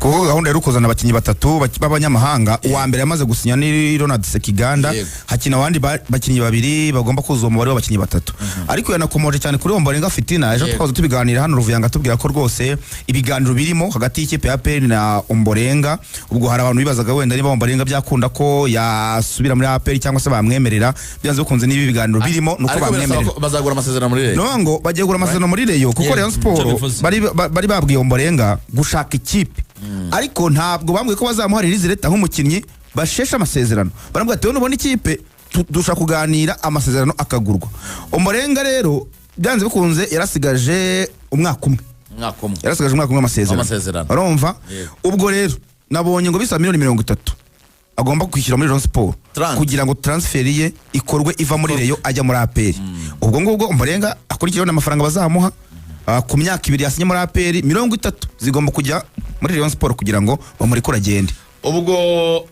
kuko gahunda yari kuzana abakinnyi batatu b'abanyamahanga. Uwa mbere yamaze gusinya ni Ronald Sekiganda, hakina abandi bakinnyi babiri bagomba kuzuza umubare w'abakinnyi batatu. Ariko yanakomoje cyane kuri Ombolenga Fitina, ejo twaza tubiganira hano Ruvuyanga tubwira ko rwose ibiganiro birimo hagati y'ikipe ya APR na Ombolenga. Ubwo hari abantu bibazaga wenda niba Ombolenga byakunda ko yasubira muri APR cyangwa se bamwemerera. Byanze bikunze nibi biganiro birimo nuko bamwemerera. Bazagura amasezerano muri Rayon. No ngo bagiye gura amasezerano muri Rayon kuko Rayon Sport bari babwiye Ombolenga gushaka ikipe. Ariko ntabwo bambwiye ko bazamuharira izireta nk'umukinnyi bashesha amasezerano. Barambwira ati nubona ikipe dushaka kuganira amasezerano akagurwa. Ombolenga rero byanze bikunze yarasigaje umwaka umwe. Yarasigaje umwaka umwe amasezerano. Urumva? Ubwo rero nabonye ngo bisa miliyoni 30 agomba kwishyura muri Rayon Sport kugira ngo transfer ye ikorwe iva muri Rayon ajya muri APR. Ubwo ngubwo Ombolenga akurikiyeho n'amafaranga bazamuha ku myaka 2 yasinye muri APR 30 zigomba kujya muri Rayon Sport kugira ngo bamurikora agende. Ubwo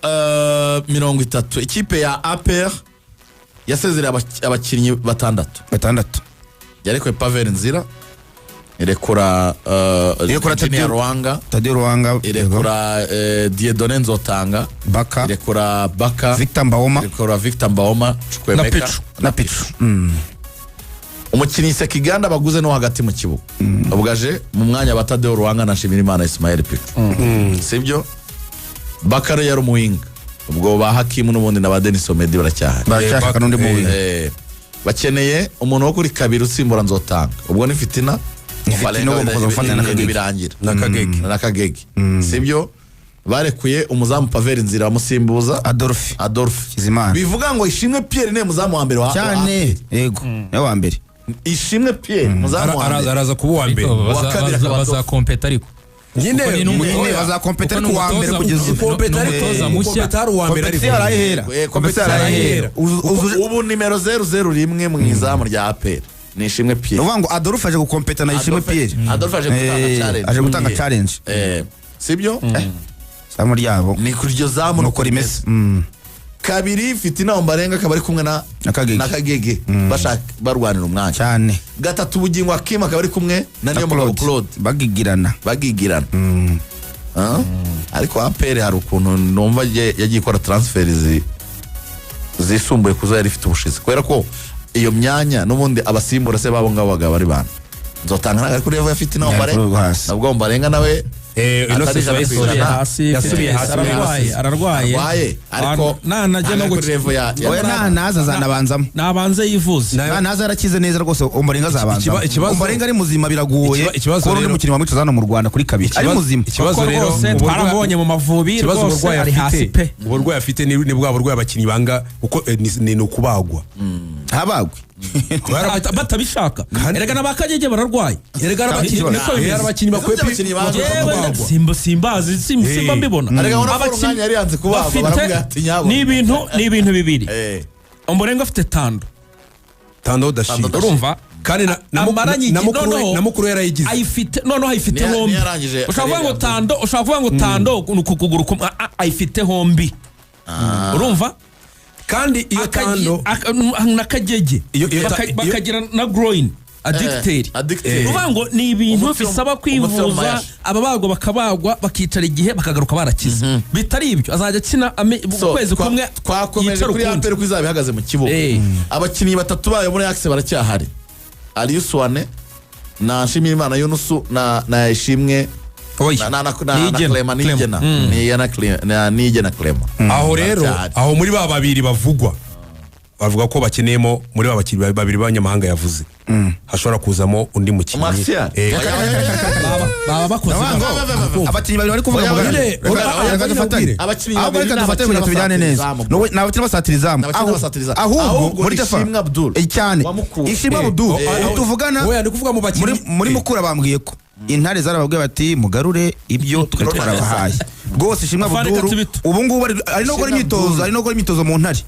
30 ikipe ya APR yasezerera abakinnyi batandatu. Yarekuye Pavel Nzira, irekura Tadeo Ruanga, irekura Dieudonné Nzotanga, Baka, irekura Baka, Victor Mbahoma, irekura Victor Mbahoma, Chukwemeka na Pichu. Umukinnyi Sekiganda baguze no hagati mu kibuga. Ubwaje mu mwanya wa Tadeo Ruanga na Nshimirimana Ismael Pichu. Sibyo? Bakare yari umuwinga. Ubwo ba Hakimu n'ubundi na ba Denis Omedi baracyahari. Barashaka n'undi muwinga. Bakeneye umuntu wo kuri kabiri usimbura Nzotanga. Ubwo ni Fitina. Birangira na Kagege. Sibyo? Barekuye umuzamu Pavel Nzira bamusimbuza Adolphe Kizimana. Bivuga ngo Ishimwe Pierre ne muzamu wa mbere wa cyane. Yego, ya wa mbere. Ishimwe Pierre muzamu wa mbere araza kuba wa mbere. Baza compete ariko. Nyine baza compete ku wa mbere kugeza compete wa mbere ariko. Compete ubu nimero 001 mu izamu rya APR. Ni Ishimwe Pierre. Uvuga ngo Adolphe aje gukompeta na Ishimwe Pierre. Adolphe aje gutanga challenge. Sibyo? Zamu ryabo ni kuri ryo zamu nuko rimeze. Kabiri Fitina Ombolenga akaba ari kumwe na Kagege bashaka barwanira umwanya cyane. Gatatu Bugingo Akima akaba ari kumwe na Niyo Claude bagigirana. Ariko APR hari ukuntu numva yagiye ikora transfer zisumbuye kuzo yari ifite ubushize kubera ko iyo myanya n'ubundi abasimbura se babo ngabo bagaba ari bana. Nzotanga naka kuri ya Fitina Ombolenga nabwo Ombolenga nawe yasubiye hasi ararwaye ariko najya no guterevo naza zanabanzamo nabanze yivuze naza arakize neza rwose. Ombolenga zabanza Ombolenga ari muzima biragoye ko undi mukino wamwicaza hano mu Rwanda kuri kabiri ari muzima. Ikibazo rero twarambonye mu Mavubi rwose ari hasi pe. Uburwayi afite ni bwa burwayi abakinnyi banga uko ni ukubagwa habagwe batabishaka. Erega nabakagege bararwaye. Erega abakinnyi bakwepi simbazi simba mbibona. Abakinnyi yari yanze kubagwa baravuga ati nyabo. Ni ibintu bibiri. Ombolenga afite Tando udashira. Urumva? Kandi na mukuru yarayigize. Ayifite hombi. Ushaka kuvuga ngo Tando kukuguru ayifite hombi. Urumva? Kandi iyo Tando nakagege bakagira na groin addicted. Uvuga ngo ni ibintu bisaba kwivuza ababagwa bakabagwa bakicara igihe bakagaruka barakiza. Bitari ibyo azajya akina ukwezi kumwe. Twakomeje kuri APR kwiza bihagaze mu kibuga. Abakinnyi batatu bayo muri Axe baracyahari. Alius Wane na Nshimirimana Yunusu na Ishimwe na Clement. Aho rero aho muri ba babiri bavugwa bavuga ko bakeneyemo muri ba bakiri babiri b'abanyamahanga yavuze hashobora kuzamo undi mukinnyi baba bakoze abakinnyi babiri bari kuvuga ngo abakinnyi babiri dufate mu tubijyane neza n'abakinnyi basatirizamu ahubwo muri Ishimwe Abdul cyane Ishimwe Abdul tuvugana muri Mukura bambwiye ko intare zarababwiye bati mugarure ibyo twarabahaye rwose. Ishimwe Abdul ubu ngubu ari no gukora imyitozo mu ntare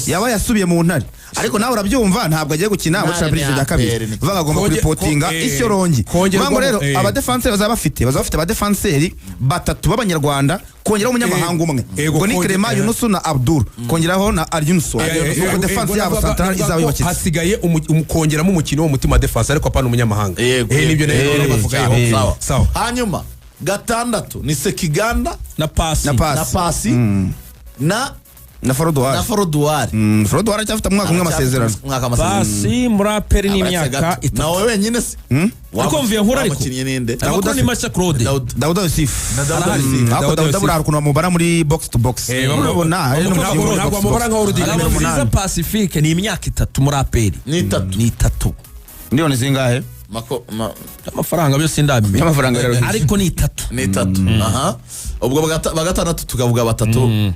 yaba yasubiye mu ntare. Ariko nawe urabyumva ntabwo agiye gukina muri championship ya kabiri vuga agomba kuripotinga ishyorongi. Vuga rero abadefenseur bazaba bafite abadefenseur batatu b'abanyarwanda kongeraho umunyamahanga umwe ngo ni Clement Yunusu na Abdul kongeraho na Aryunso nuko defense yabo central izaba yubakitse. Hasigaye kongeramo umukino wo mutima defense ariko apana umunyamahanga. Nibyo nero bavuga. Sawa. Hanyuma gatandatu ni Sekiganda na pasi na Forodwari Forodwari cyafite umwaka umwe amasezerano pasi muri aperi n'imyaka 3 nawe wenyine se ariko mvuye nkura ariko ariko ni Masha Claude Dauda Yusuf Dauda buri ariko mubara muri box to box urabona ntabwo mubara nka Urudinga Pacifique ni imyaka 3 muri aperi ni 3 miliyoni zingahe amafaranga byose ndamye amafaranga ariko ni 3 aha ubwo bagatandatu tukavuga batatu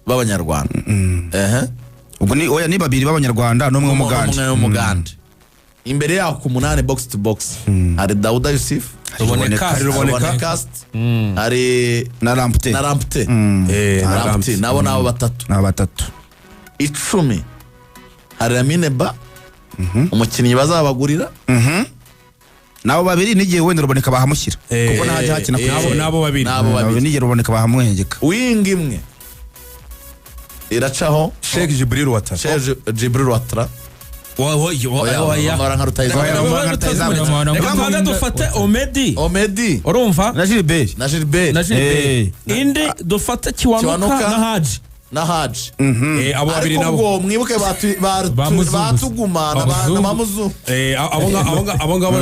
b'abanyarwanda ubwo ni oya ni babiri b'abanyarwanda n'umwe w'umugande imbere yaho ku 8 box to box hari Dauda Yusuf Ruboneka hari na Rampte nabo batatu 10 hari Lamine Ba umukinnyi bazabagurira nabo babiri nigiye wenda Ruboneka bahamushyira kuko ntaje hakina nabo babiri nigiye Ruboneka bahamuhengeka wing imwe iracaho Sheikh Jibril Watara amara nka rutayizamu reka dufate Omedi urumva na Gilbert indi dufate Kiwanuka na Haji abo babiri nabo mwibuke batuguma na bamuzu abo ngabo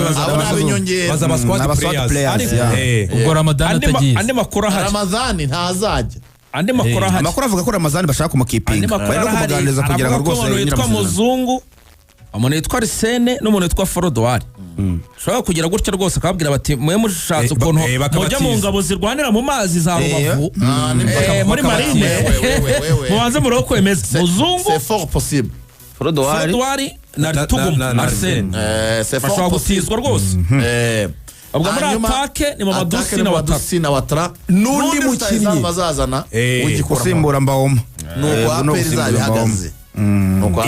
baza squad players ubwo Ramadan atagize andi makuru ahari Ramazani ntazajya andi makuru ahari amakuru avuga ko Ramazani bashaka kumukipinga bari no kumuganiriza kugira ngo rwose yitwa Muzungu umuntu yitwa Arsene n'umuntu yitwa Forodwari ushobora kugira gutya rwose akababwira bati mwe mushatse ukuntu mujya mu ngabo zirwanira mu mazi za Rubavu muri marine mubanze muri kwemeza Muzungu c'est fort possible Forodwari na Tugum Arsene c'est fort possible rwose ubwo muri atake ni Mamadou na Watara n'undi mukinnyi bazazana usimbura Mbawoma nuko aperi zabihagaze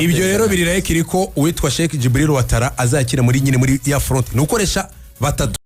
ibyo rero biriraye kiriko uwitwa Sheikh Jibril Watara azakira muri ya front nukoresha batatu